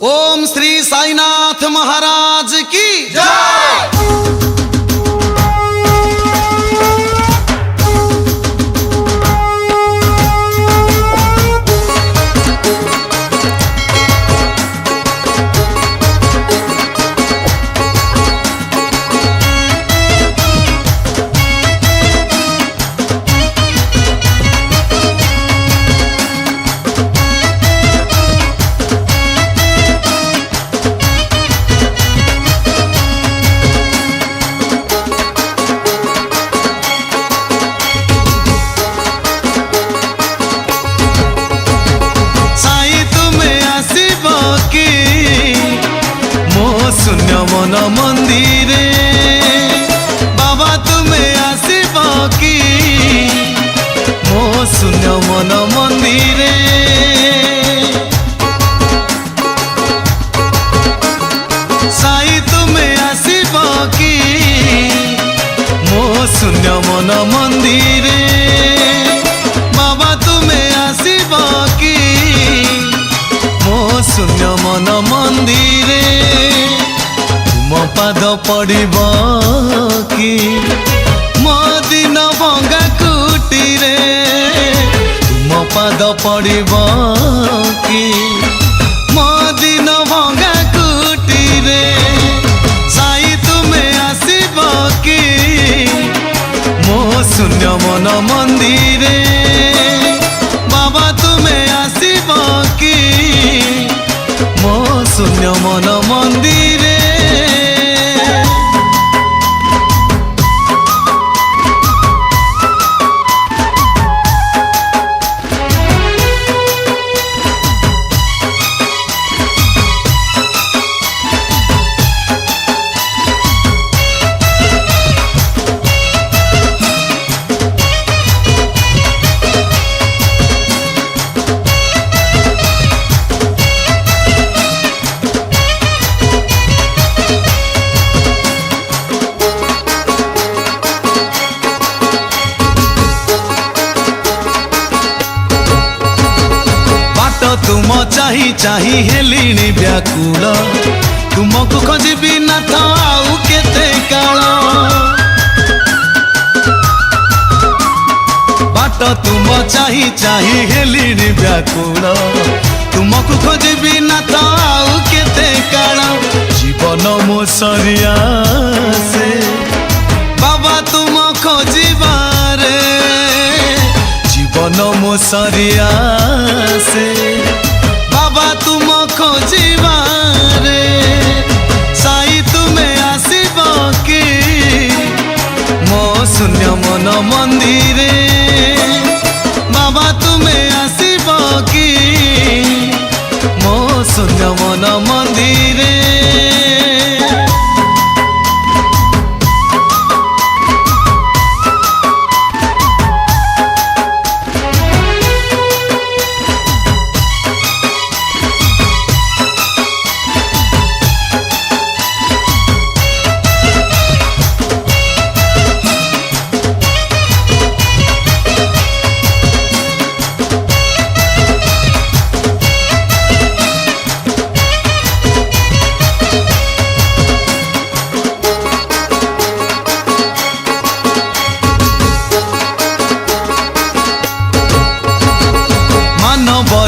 ओम श्री साईनाथ महाराज की जय। शून्य मन मंदिरे बाबा तुम्हें आसब कि मो शून्य मन मंदिरे साई तुम्हें आसब कि मो शून्य मन मंदिरे बाबा तुम्हें आसब कि मो शून्य मन मंदिरे तुम पाद पड़ब कि मो दिन भंगा कुटीरे तुम पाद पड़ब कि मो दिन भंगा कुटीरे साई तुम्हें आसब कि मो शून्य मन मंदिरे बाबा तुम्हें आसब कि मो शून्य मन मंदिरे तुम चाही चाही हेलिणी व्याकुल तुमको खोजबी नाथ आउ केते काल बाट तुम चाही चाही हेलिणी व्याकुल तुमको खोजबी नाथ आउ केते काल जीवन मो सरिया से बाबा तुम खोजिबारे जीवन मो सरिया से बाबा तुम खोजिबारे साई तुम्हें आसब कि मो शून्य मन मंदिरे बाबा तुम्हें आसब कि मो शून्य मन मंदिरे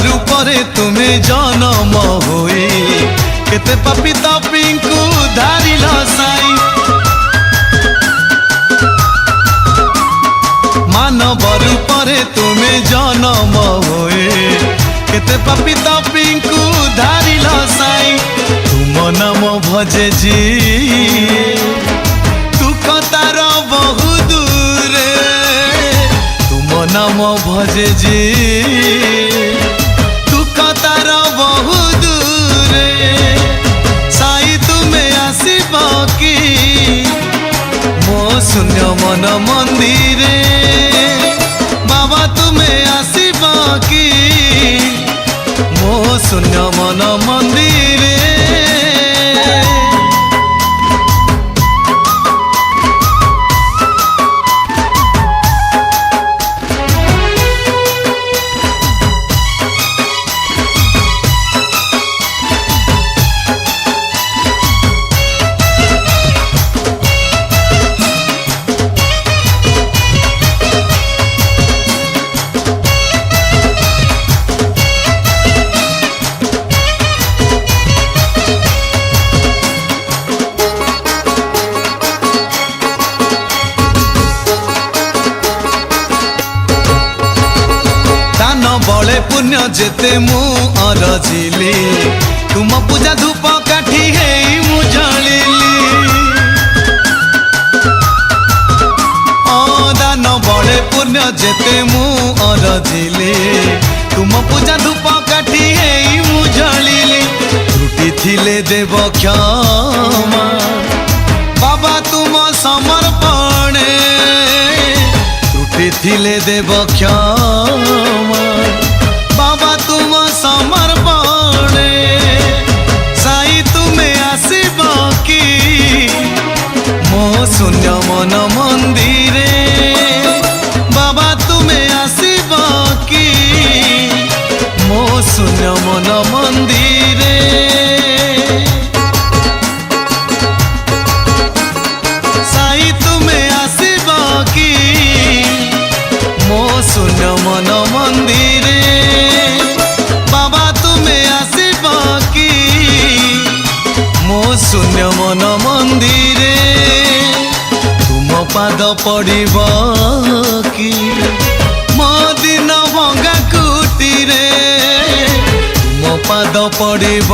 रूपरे तुम्हें जन्म हुए केते पापी तपिंकु धारिल साई मानव रूपरे तुम्हें जन्म हुए केते पापी तपिंकु धारिल साई तुम नाम भजे जी दुख तार बहु दूरे तुम नाम भजे जी तार बहु दूरे साई तुम्हें आसब कि मो शून्य मन मंदिरे बाबा तुम्हें आसब कि मो शून्य मन मंदिरे पुण्य जेते मु अरजिली तुम पूजा धूप काठी हेई मु जलिली दान बड़े पुण्य जेते मु अरजिली तुम पूजा धूप काठी हेई मु जलिली त्रुटि थिले देव क्षमा बाबा तुम समर्पणे त्रुटि थिले देव क्षमा बाबा तुम समर्पणे साई तुम्हें आसीब कि मो शून्य मन मंदिरे बाबा तुम्हें आसीब कि मो शून्य मन मंदिरे साई तुम्हें आसीब कि मो शून्य मन मंदिरे बाबा तुम्हें आसीब कि मो शून्य मन मंदिरे तुम पाद पड़ब कि मो दिन भंगा कुटीरे तुम पाद पड़ब